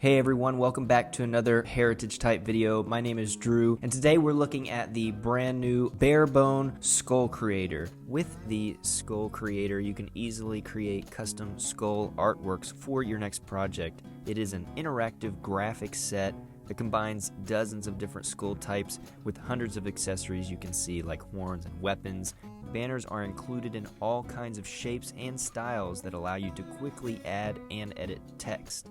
Hey everyone, welcome back to another Heritage type video. My name is Drew, and today we're looking at the brand new Barebone Skull Creator. With the Skull Creator, you can easily create custom skull artworks for your next project. It is an interactive graphic set that combines dozens of different skull types with hundreds of accessories you can see, like horns and weapons. Banners are included in all kinds of shapes and styles that allow you to quickly add and edit text.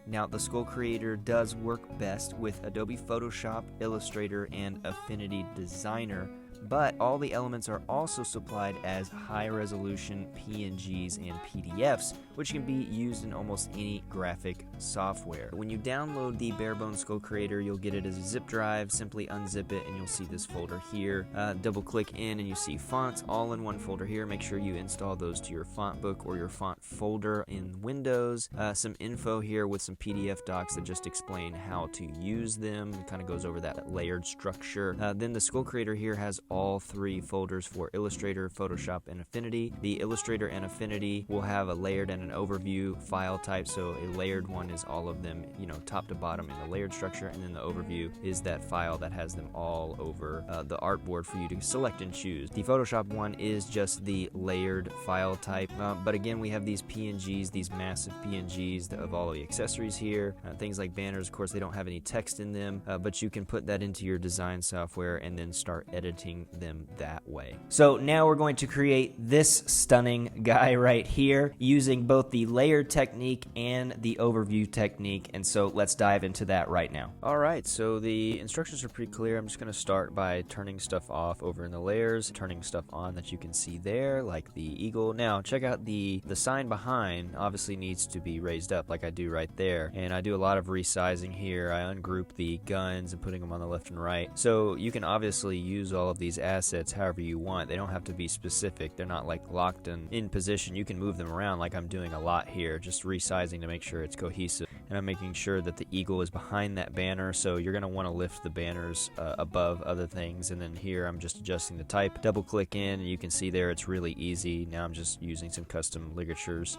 Now, the Skull Creator does work best with Adobe Photoshop, Illustrator, and Affinity Designer, but all the elements are also supplied as high-resolution PNGs and PDFs, which can be used in almost any graphic software. When you download the Barebone Skull Creator, you'll get it as a zip drive. Simply unzip it and you'll see this folder here. Double-click in and you see fonts all in one folder here. Make sure you install those to your font book or your font folder in Windows. Some info here with some PDF docs that just explain how to use them. It kind of goes over that layered structure. Then the Skull Creator here has all three folders for Illustrator, Photoshop, and Affinity. The Illustrator and Affinity will have a layered and an overview file type, so a layered one is all of them, top to bottom in the layered structure, and then the overview is that file that has them all over the artboard for you to select and choose. The Photoshop one is just the layered file type, but again, we have these PNGs, these massive PNGs of all of the accessories here. Things like banners, of course, they don't have any text in them, but you can put that into your design software and then start editing them that way. So now we're going to create this stunning guy right here using both the layered technique and the overview technique, and so let's dive into that right now. Alright, so the instructions are pretty clear. I'm just going to start by turning stuff off over in the layers, turning stuff on that you can see there, like the eagle. Now check out the sign behind obviously needs to be raised up like I do right there, and I do a lot of resizing here. I ungroup the guns and putting them on the left and right, so you can obviously use all of these assets however you want. They don't have to be specific. They're not like locked in position. You can move them around like I'm doing a lot here, just resizing to make sure it's cohesive. And I'm making sure that the eagle is behind that banner, so you're going to want to lift the banners above other things. And then here I'm just adjusting the type. Double click in and you can see there it's really easy. Now I'm just using some custom ligatures,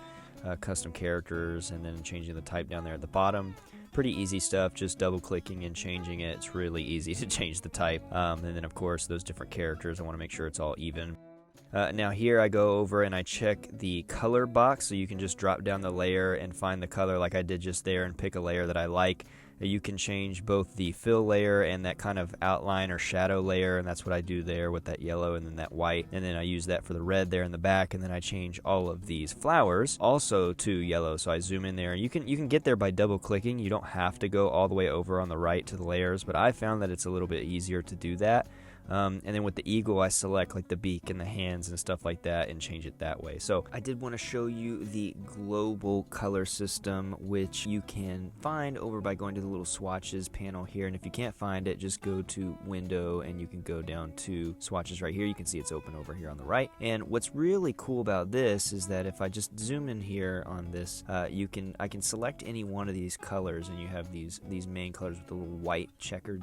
custom characters, and then changing the type down there at the bottom. Pretty easy stuff, just double clicking and changing it. It's really easy to change the type. And then of course those different characters, I want to make sure it's all even. Now here I go over and I check the color box, so you can just drop down the layer and find the color like I did just there and pick a layer that I like. You can change both the fill layer and that kind of outline or shadow layer, and that's what I do there with that yellow and then that white, and then I use that for the red there in the back, and then I change all of these flowers also to yellow. So I zoom in there. You can get there by double clicking. You don't have to go all the way over on the right to the layers, but I found that it's a little bit easier to do that. And then with the eagle, I select like the beak and the hands and stuff like that and change it that way. So I did want to show you the global color system, which you can find over by going to the little swatches panel here. And if you can't find it, just go to window and you can go down to swatches right here. You can see it's open over here on the right. And what's really cool about this is that if I just zoom in here on this, I can select any one of these colors, and you have these main colors with the little white checkered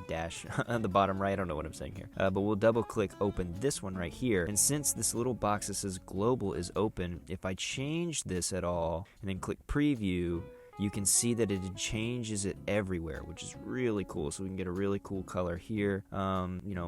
dash on the bottom right. I don't know what I'm saying here, but we'll double click open this one right here, and since this little box that says global is open, if I change this at all and then click preview, you can see that it changes it everywhere, which is really cool. So we can get a really cool color here.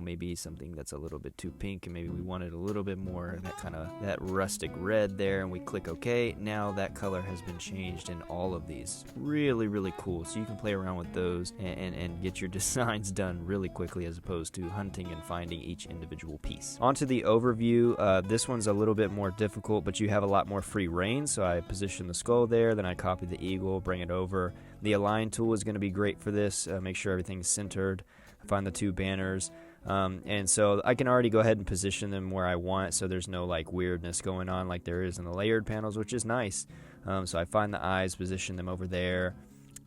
Maybe something that's a little bit too pink, and maybe we wanted a little bit more that rustic red there, and we click OK. Now that color has been changed in all of these. Really, really cool. So you can play around with those and get your designs done really quickly, as opposed to hunting and finding each individual piece. Onto the overview. This one's a little bit more difficult, but you have a lot more free reign. So I position the skull there, then I copy the eagle, bring it over. The align tool is going to be great for this. Make sure everything's centered. Find the two banners. And so I can already go ahead and position them where I want, so there's no like weirdness going on like there is in the layered panels, which is nice. So I find the eyes, position them over there,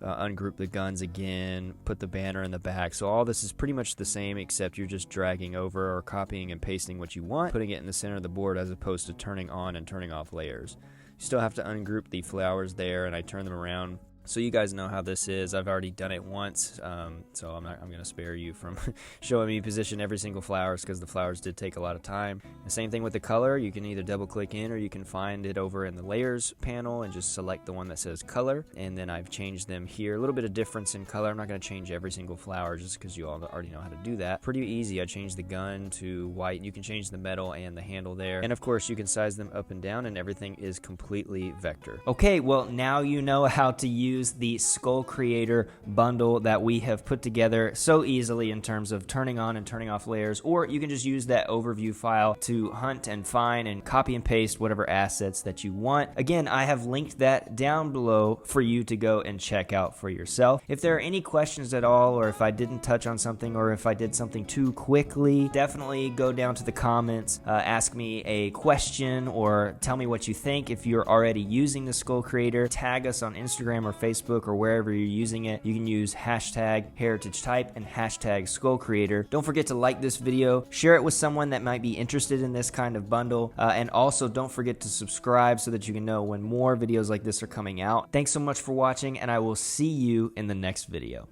ungroup the guns again, put the banner in the back. So all this is pretty much the same, except you're just dragging over or copying and pasting what you want, putting it in the center of the board, as opposed to turning on and turning off layers. You still have to ungroup the flowers there, and I turn them around So you guys know how this is. I've already done it once, so I'm going to spare you from showing me position every single flowers, because the flowers did take a lot of time. The same thing with the color. You can either double click in, or you can find it over in the layers panel and just select the one that says color, and then I've changed them here. A little bit of difference in color. I'm not going to change every single flower just because you all already know how to do that. Pretty easy. I changed the gun to white. You can change the metal and the handle there, and of course you can size them up and down, and everything is completely vector. Okay, well, now you know how to use the Skull Creator bundle that we have put together so easily in terms of turning on and turning off layers, or you can just use that overview file to hunt and find and copy and paste whatever assets that you want. Again, I have linked that down below for you to go and check out for yourself. If there are any questions at all, or if I didn't touch on something, or if I did something too quickly, definitely go down to the comments, ask me a question, or tell me what you think. If you're already using the Skull Creator, tag us on Instagram or Facebook or wherever you're using it. You can use hashtag Heritage Type and hashtag Skull Creator. Don't forget to like this video, share it with someone that might be interested in this kind of bundle, and also don't forget to subscribe so that you can know when more videos like this are coming out. Thanks so much for watching, and I will see you in the next video.